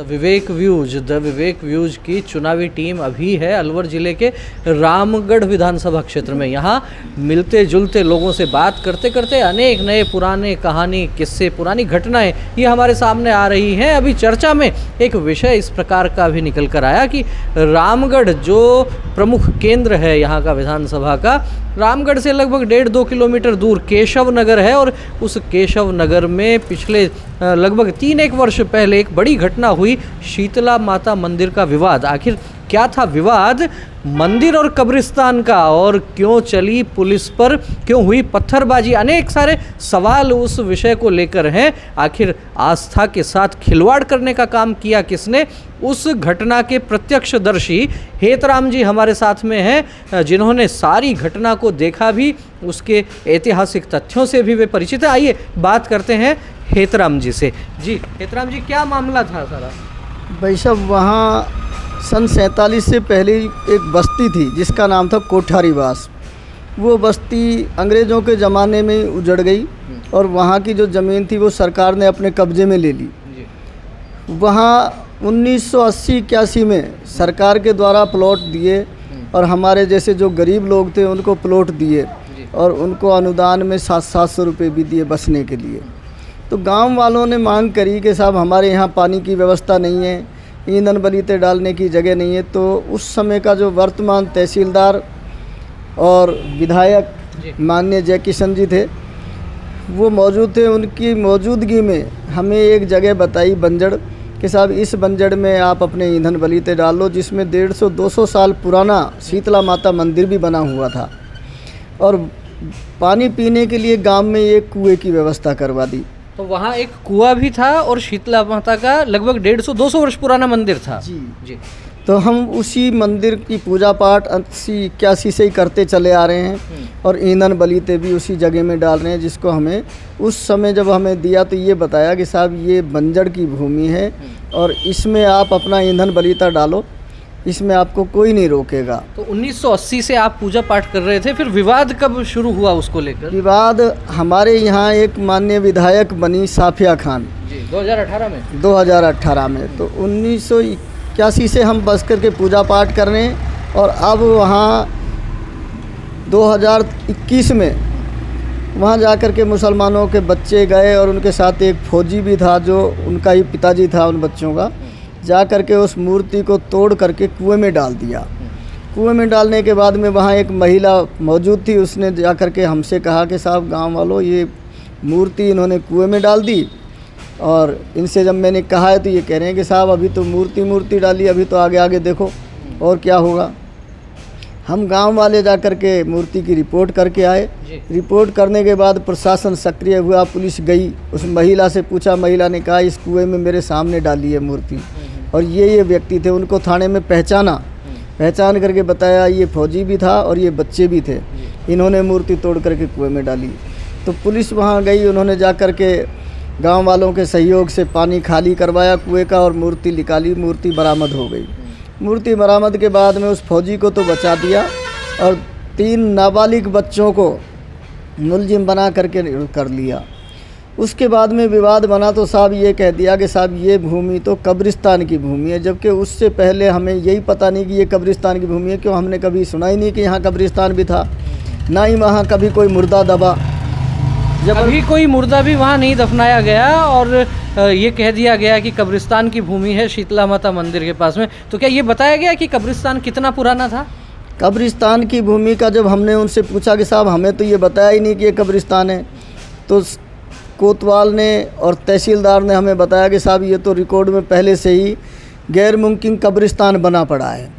विवेक views की चुनावी team अभी है अलवर जिले के रामगढ़ विधानसभा क्षेत्र में। यहाँ मिलते जुलते लोगों से बात करते करते अनेक नए पुराने कहानी किस्से पुरानी घटनाएं ये हमारे सामने आ रही हैं। अभी चर्चा में एक विषय इस प्रकार का भी निकल कर आया कि रामगढ़ जो प्रमुख केंद्र है यहाँ का विधानसभा का, रामगढ़ से लगभग 1.5-2 किलोमीटर दूर केशव नगर है और उस केशव नगर में पिछले लगभग 3-1 वर्ष पहले एक बड़ी घटना हुई, शीतला माता मंदिर का विवाद। आखिर क्या था विवाद मंदिर और कब्रिस्तान का, और क्यों चली पुलिस पर, क्यों हुई पत्थरबाजी, अनेक सारे सवाल उस विषय को लेकर हैं। आखिर आस्था के साथ खिलवाड़ करने का काम किया किसने? उस घटना के प्रत्यक्षदर्शी हेतराम जी हमारे साथ में हैं, जिन्होंने सारी घटना को देखा भी, उसके ऐतिहासिक तथ्यों से भी वे परिचित हैं। आइए बात करते हैं हेतराम जी से। जी हेतराम जी, क्या मामला था सारा? भाई साहब, वहाँ सन 47 से पहले एक बस्ती थी जिसका नाम था कोठारीवास। वो बस्ती अंग्रेज़ों के ज़माने में उजड़ गई और वहाँ की जो ज़मीन थी वो सरकार ने अपने कब्ज़े में ले ली। वहाँ 1980-81 में सरकार के द्वारा प्लॉट दिए और हमारे जैसे जो गरीब लोग थे उनको प्लॉट दिए और उनको अनुदान में 700-700 रुपये भी दिए बसने के लिए। तो गांव वालों ने मांग करी कि साहब हमारे यहाँ पानी की व्यवस्था नहीं है, ईंधन बलीते डालने की जगह नहीं है। तो उस समय का जो वर्तमान तहसीलदार और विधायक माननीय जय किशन जी थे वो मौजूद थे। उनकी मौजूदगी में हमें एक जगह बताई बंजड़ कि साहब इस बंजड़ में आप अपने ईंधन बलीते डाल लो, जिसमें 150-200 साल पुराना शीतला माता मंदिर भी बना हुआ था और पानी पीने के लिए गांव में एक कुएं की व्यवस्था करवा दी। तो वहाँ एक कुआं भी था और शीतला माता का लगभग 150-200 वर्ष पुराना मंदिर था। जी। तो हम उसी मंदिर की पूजा पाठ 80-81 से ही करते चले आ रहे हैं और ईंधन बलीते भी उसी जगह में डाल रहे हैं, जिसको हमें उस समय जब हमें दिया तो ये बताया कि साहब ये बंजड़ की भूमि है और इसमें आप अपना ईंधन बलीता डालो, इसमें आपको कोई नहीं रोकेगा। तो 1980 से आप पूजा पाठ कर रहे थे, फिर विवाद कब शुरू हुआ उसको लेकर? विवाद हमारे यहाँ एक माननीय विधायक बनी साफिया खान जी 2018 में। 2018 में। तो 1981 से हम बस करके पूजा पाठ कर रहे हैं और अब वहाँ 2021 में वहाँ जा कर के मुसलमानों के बच्चे गए और उनके साथ एक फौजी भी था जो उनका ही पिताजी था उन बच्चों का, जा कर के उस मूर्ति को तोड़ करके कुएं में डाल दिया। कुएं में डालने के बाद में वहाँ एक महिला मौजूद थी, उसने जा कर के हमसे कहा कि साहब गांव वालों ये मूर्ति इन्होंने कुएं में डाल दी। और इनसे जब मैंने कहा है तो ये कह रहे हैं कि साहब अभी तो मूर्ति डाली, अभी तो आगे देखो और क्या होगा। हम गांव वाले जा कर के मूर्ति की रिपोर्ट करके आए। रिपोर्ट करने के बाद प्रशासन सक्रिय हुआ, पुलिस गई, उस महिला से पूछा, महिला ने कहा इस कुएं में मेरे सामने डाली है मूर्ति और ये व्यक्ति थे। उनको थाने में पहचान करके बताया ये फौजी भी था और ये बच्चे भी थे, इन्होंने मूर्ति तोड़ करके कुएं में डाली। तो पुलिस वहाँ गई, उन्होंने जा कर के गाँव वालों के सहयोग से पानी खाली करवाया कुएँ का और मूर्ति निकाली, मूर्ति बरामद हो गई। मूर्ति बरामद के बाद में उस फौजी को तो बचा दिया और 3 नाबालिग बच्चों को मुलजिम बना करके कर लिया। उसके बाद में विवाद बना तो साहब ये कह दिया कि साहब ये भूमि तो कब्रिस्तान की भूमि है, जबकि उससे पहले हमें यही पता नहीं कि ये कब्रिस्तान की भूमि है। क्यों हमने कभी सुना ही नहीं कि यहाँ कब्रिस्तान भी था, ना ही वहाँ कभी कोई मुर्दा दबा। जब अभी कोई मुर्दा भी वहाँ नहीं दफनाया गया और ये कह दिया गया कि कब्रिस्तान की भूमि है शीतला माता मंदिर के पास में। तो क्या ये बताया गया कि कब्रिस्तान कितना पुराना था? कब्रिस्तान की भूमि का जब हमने उनसे पूछा कि साहब हमें तो ये बताया ही नहीं कि ये कब्रिस्तान है, तो कोतवाल ने और तहसीलदार ने हमें बताया कि साहब ये तो रिकॉर्ड में पहले से ही गैर मुमकिन कब्रिस्तान बना पड़ा है,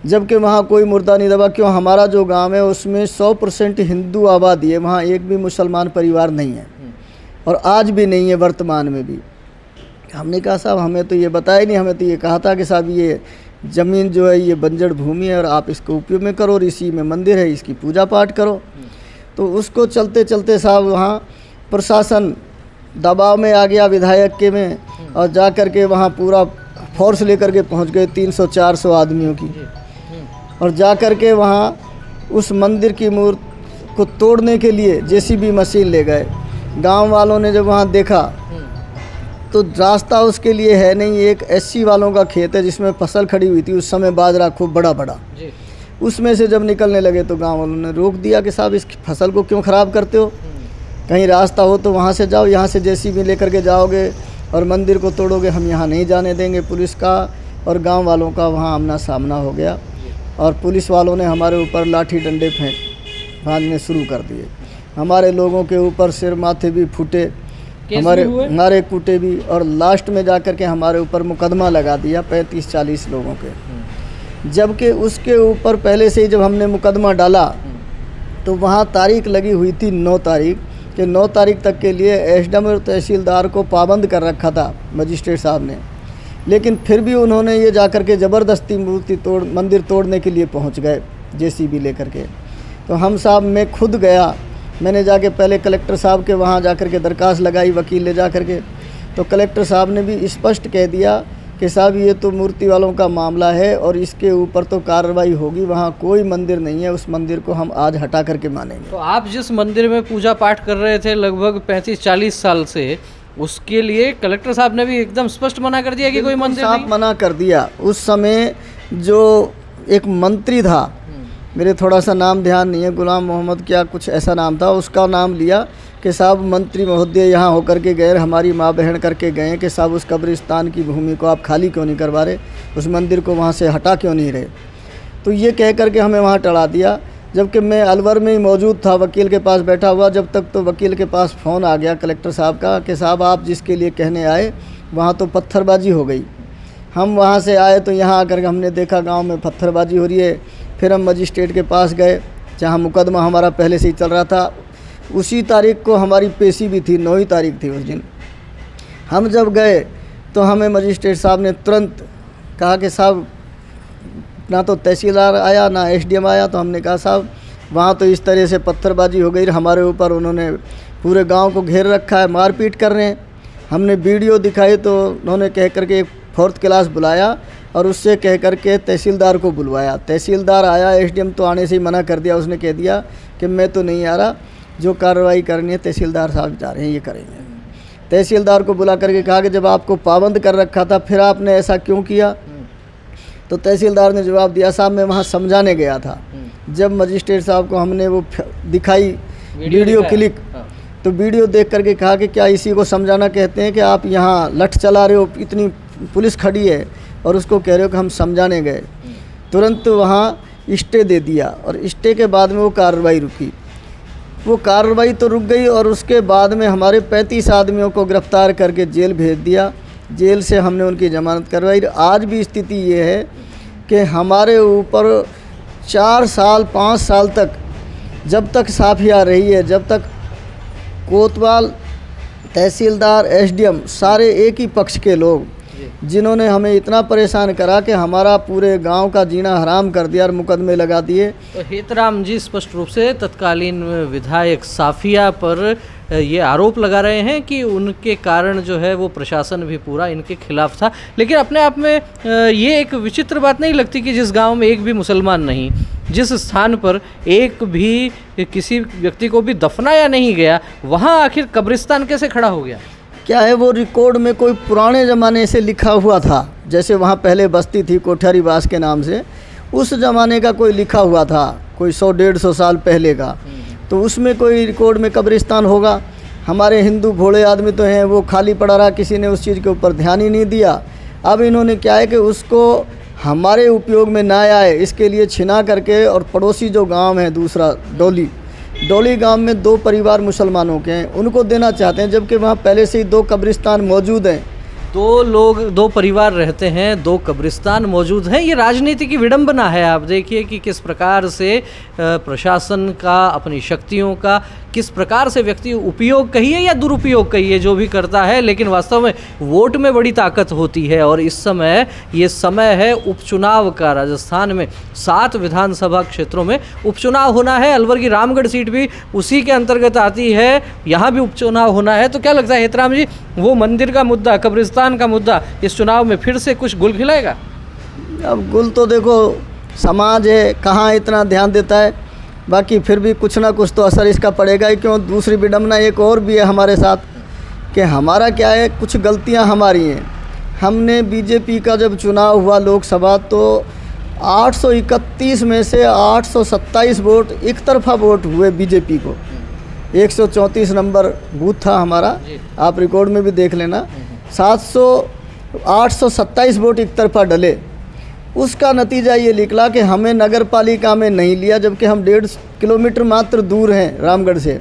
जबकि वहाँ कोई मुर्दा नहीं दबा। क्यों, हमारा जो गांव है उसमें 100% हिंदू आबादी है, वहाँ एक भी मुसलमान परिवार नहीं है और आज भी नहीं है वर्तमान में भी। हमने कहा साहब हमें तो ये बताया ही नहीं, हमें तो ये कहा था कि साहब ये ज़मीन जो है ये बंजर भूमि है और आप इसको उपयोग में करो और इसी में मंदिर है, इसकी पूजा पाठ करो। तो उसको चलते चलते साहब वहाँ प्रशासन दबाव में आ गया विधायक के में और जा कर के वहाँ पूरा फोर्स लेकर के पहुँच गए 300-400 आदमियों की, और जा कर के वहाँ उस मंदिर की मूर्ति को तोड़ने के लिए जेसीबी मशीन ले गए। गांव वालों ने जब वहाँ देखा तो रास्ता उसके लिए है नहीं। एक एससी वालों का खेत है जिसमें फसल खड़ी हुई थी, उस समय बाजरा खूब बड़ा बड़ा, जी। उसमें से जब निकलने लगे तो गांव वालों ने रोक दिया कि साहब इस फसल को क्यों ख़राब करते हो, कहीं रास्ता हो तो वहाँ से जाओ, यहाँ से जेसीबी लेकर के जाओगे और मंदिर को तोड़ोगे, हम यहाँ नहीं जाने देंगे। पुलिस का और गांव वालों का वहाँ आमना सामना हो गया और पुलिस वालों ने हमारे ऊपर लाठी डंडे भाजने शुरू कर दिए। हमारे लोगों के ऊपर सिर माथे भी फूटे, हमारे कूटे भी, और लास्ट में जा कर के हमारे ऊपर मुकदमा लगा दिया 35-40 लोगों के। जबकि उसके ऊपर पहले से ही जब हमने मुकदमा डाला तो वहाँ तारीख लगी हुई थी 9 तारीख कि 9 तारीख तक के लिए एसडीएम और तहसीलदार को पाबंद कर रखा था मजिस्ट्रेट साहब ने, लेकिन फिर भी उन्होंने ये जा कर के ज़बरदस्ती मंदिर तोड़ने के लिए पहुँच गए जेसीबी लेकर के। तो हम साहब, मैं खुद गया, मैंने जाके पहले कलेक्टर साहब के वहाँ जाकर के दरखास्त लगाई, वकील ले जा कर के, तो कलेक्टर साहब ने भी स्पष्ट कह दिया कि साहब ये तो मूर्ति वालों का मामला है और इसके ऊपर तो कार्रवाई होगी, वहाँ कोई मंदिर नहीं है, उस मंदिर को हम आज हटा करके मानेंगे। तो आप जिस मंदिर में पूजा पाठ कर रहे थे लगभग 35-40 साल से, उसके लिए कलेक्टर साहब ने भी एकदम स्पष्ट मना कर दिया कि कोई मंदिर नहीं? साफ मना कर दिया। उस समय जो एक मंत्री था, मेरे थोड़ा सा नाम ध्यान नहीं है, गुलाम मोहम्मद क्या कुछ ऐसा नाम था, उसका नाम लिया कि साहब मंत्री महोदय यहाँ होकर के गए, हमारी माँ बहन करके गए कि साहब उस कब्रिस्तान की भूमि को आप खाली क्यों नहीं करवा रहे, उस मंदिर को वहाँ से हटा क्यों नहीं रहे। तो ये कह करके हमें वहाँ टड़ा दिया, जबकि मैं अलवर में ही मौजूद था, वकील के पास बैठा हुआ। जब तक तो वकील के पास फ़ोन आ गया कलेक्टर साहब का कि साहब आप जिसके लिए कहने आए वहाँ तो पत्थरबाजी हो गई। हम वहाँ से आए तो यहाँ आकर के हमने देखा गांव में पत्थरबाजी हो रही है। फिर हम मजिस्ट्रेट के पास गए जहाँ मुकदमा हमारा पहले से ही चल रहा था। उसी तारीख को हमारी पेशी भी थी, 9 तारीख थी उस दिन। हम जब गए तो हमें मजिस्ट्रेट साहब ने तुरंत कहा कि साहब ना तो तहसीलदार आया ना एसडीएम आया। तो हमने कहा साहब वहाँ तो इस तरह से पत्थरबाजी हो गई, हमारे ऊपर उन्होंने पूरे गांव को घेर रखा है, मारपीट कर रहे हैं। हमने वीडियो दिखाई तो उन्होंने कह करके 4th क्लास बुलाया और उससे कह करके तहसीलदार को बुलवाया। तहसीलदार आया, एसडीएम तो आने से ही मना कर दिया, उसने कह दिया कि मैं तो नहीं आ रहा, जो कार्रवाई करनी है तहसीलदार साहब जा रहे हैं, ये करेंगे। तहसीलदार को बुला करके कहा कि जब आपको पाबंद कर रखा था फिर आपने ऐसा क्यों किया। तो तहसीलदार ने जवाब दिया साहब मैं वहाँ समझाने गया था। जब मजिस्ट्रेट साहब को हमने वो दिखाई वीडियो क्लिक, तो वीडियो देख करके कहा कि क्या इसी को समझाना कहते हैं कि आप यहाँ लठ चला रहे हो, इतनी पुलिस खड़ी है और उसको कह रहे हो कि हम समझाने गए। तुरंत वहाँ स्टे दे दिया और स्टे के बाद में वो कार्रवाई रुकी। वो कार्रवाई तो रुक गई और उसके बाद में हमारे 35 आदमियों को गिरफ्तार करके जेल भेज दिया। जेल से हमने उनकी जमानत करवाई। आज भी स्थिति ये है कि हमारे ऊपर 4 साल 5 साल तक जब तक साफिया रही है, जब तक कोतवाल तहसीलदार एसडीएम सारे एक ही पक्ष के लोग, जिन्होंने हमें इतना परेशान करा कि हमारा पूरे गांव का जीना हराम कर दिया और मुकदमे लगा दिए। तो हेतराम जी स्पष्ट रूप से तत्कालीन विधायक साफिया पर ये आरोप लगा रहे हैं कि उनके कारण जो है वो प्रशासन भी पूरा इनके खिलाफ था। लेकिन अपने आप में ये एक विचित्र बात नहीं लगती कि जिस गांव में एक भी मुसलमान नहीं, जिस स्थान पर एक भी किसी व्यक्ति को भी दफनाया नहीं गया, वहाँ आखिर कब्रिस्तान कैसे खड़ा हो गया? क्या है वो रिकॉर्ड में कोई पुराने ज़माने से लिखा हुआ था, जैसे वहाँ पहले बस्ती थी कोठारी बास के नाम से, उस ज़माने का कोई लिखा हुआ था, कोई 100-150 साल पहले का, तो उसमें कोई रिकॉर्ड में कब्रिस्तान होगा। हमारे हिंदू भोले आदमी तो हैं, वो खाली पड़ा रहा, किसी ने उस चीज़ के ऊपर ध्यान ही नहीं दिया। अब इन्होंने क्या है कि उसको हमारे उपयोग में ना आए इसके लिए छिना करके, और पड़ोसी जो गांव है दूसरा डोली गांव में 2 परिवार मुसलमानों के हैं, उनको देना चाहते हैं, जबकि वहाँ पहले से ही 2 कब्रिस्तान मौजूद हैं। 2 परिवार रहते हैं, 2 कब्रिस्तान मौजूद हैं। ये राजनीति की विडंबना है। आप देखिए कि किस प्रकार से प्रशासन का अपनी शक्तियों का किस प्रकार से व्यक्ति उपयोग कहिए या दुरुपयोग कहिए जो भी करता है, लेकिन वास्तव में वोट में बड़ी ताकत होती है। और इस समय ये समय है उपचुनाव का। राजस्थान में 7 विधानसभा क्षेत्रों में उपचुनाव होना है। अलवर की रामगढ़ सीट भी उसी के अंतर्गत आती है, यहाँ भी उपचुनाव होना है। तो क्या लगता है हेतराम जी, वो मंदिर का मुद्दा, कब्रिस्तान का मुद्दा इस चुनाव में फिर से कुछ गुल खिलाएगा? अब गुल तो देखो समाज है, कहाँ इतना ध्यान देता है, बाकी फिर भी कुछ ना कुछ तो असर इसका पड़ेगा ही। क्यों, दूसरी विडंबना एक और भी है हमारे साथ कि हमारा क्या है, कुछ गलतियां हमारी हैं। हमने बीजेपी का जब चुनाव हुआ लोकसभा तो 831 में से 827 वोट एक तरफा वोट हुए बीजेपी को। 134 नंबर बूथ था हमारा, आप रिकॉर्ड में भी देख लेना। 827 वोट एक तरफा डले। उसका नतीजा ये निकला कि हमें नगर पालिका में नहीं लिया, जबकि हम 1.5 किलोमीटर मात्र दूर हैं रामगढ़ से,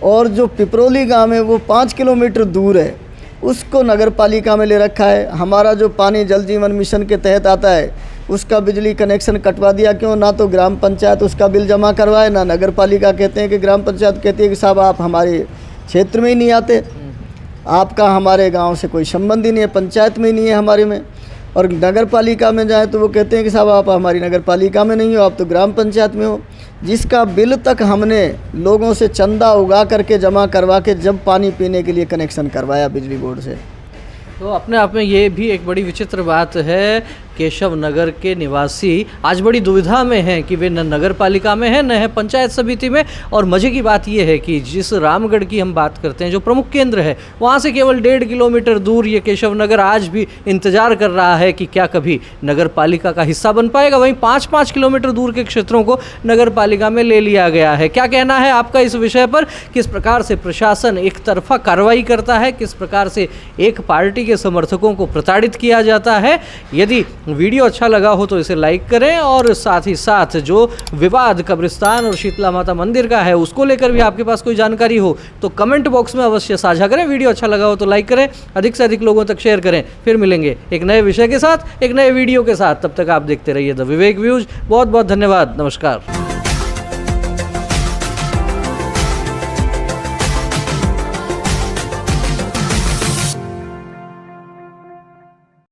और जो पिपरोली गांव है वो 5 किलोमीटर दूर है, उसको नगर पालिका में ले रखा है। हमारा जो पानी जल जीवन मिशन के तहत आता है उसका बिजली कनेक्शन कटवा दिया। क्यों? ना तो ग्राम पंचायत उसका बिल जमा करवाए, ना नगर पालिका। कहते हैं कि ग्राम पंचायत कहती है कि साहब आप हमारे क्षेत्र में ही नहीं आते, आपका हमारे गांव से कोई संबंध ही नहीं है, पंचायत में ही नहीं है हमारे में। और नगर पालिका में जाए तो वो कहते हैं कि साहब आप हमारी नगर पालिका में नहीं हो, आप तो ग्राम पंचायत में हो। जिसका बिल तक हमने लोगों से चंदा उगा करके जमा करवा के जब पानी पीने के लिए कनेक्शन करवाया बिजली बोर्ड से। तो अपने आप में ये भी एक बड़ी विचित्र बात है, केशव नगर के निवासी आज बड़ी दुविधा में हैं कि वे न नगर पालिका में हैं न है पंचायत समिति में। और मज़े की बात ये है कि जिस रामगढ़ की हम बात करते हैं, जो प्रमुख केंद्र है, वहाँ से केवल 1.5 किलोमीटर दूर ये केशव नगर आज भी इंतजार कर रहा है कि क्या कभी नगर पालिका का हिस्सा बन पाएगा। वहीं 5-5 किलोमीटर दूर के क्षेत्रों को नगर पालिका में ले लिया गया है। क्या कहना है आपका इस विषय पर? किस प्रकार से प्रशासन एक तरफा कार्रवाई करता है, किस प्रकार से एक पार्टी के समर्थकों को प्रताड़ित किया जाता है? यदि वीडियो अच्छा लगा हो तो इसे लाइक करें, और साथ ही साथ जो विवाद कब्रिस्तान और शीतला माता मंदिर का है उसको लेकर भी आपके पास कोई जानकारी हो तो कमेंट बॉक्स में अवश्य साझा करें। वीडियो अच्छा लगा हो तो लाइक करें, अधिक से अधिक लोगों तक शेयर करें। फिर मिलेंगे एक नए विषय के साथ, एक नए वीडियो के साथ। तब तक आप देखते रहिए द विवेक व्यूज। बहुत बहुत धन्यवाद। नमस्कार।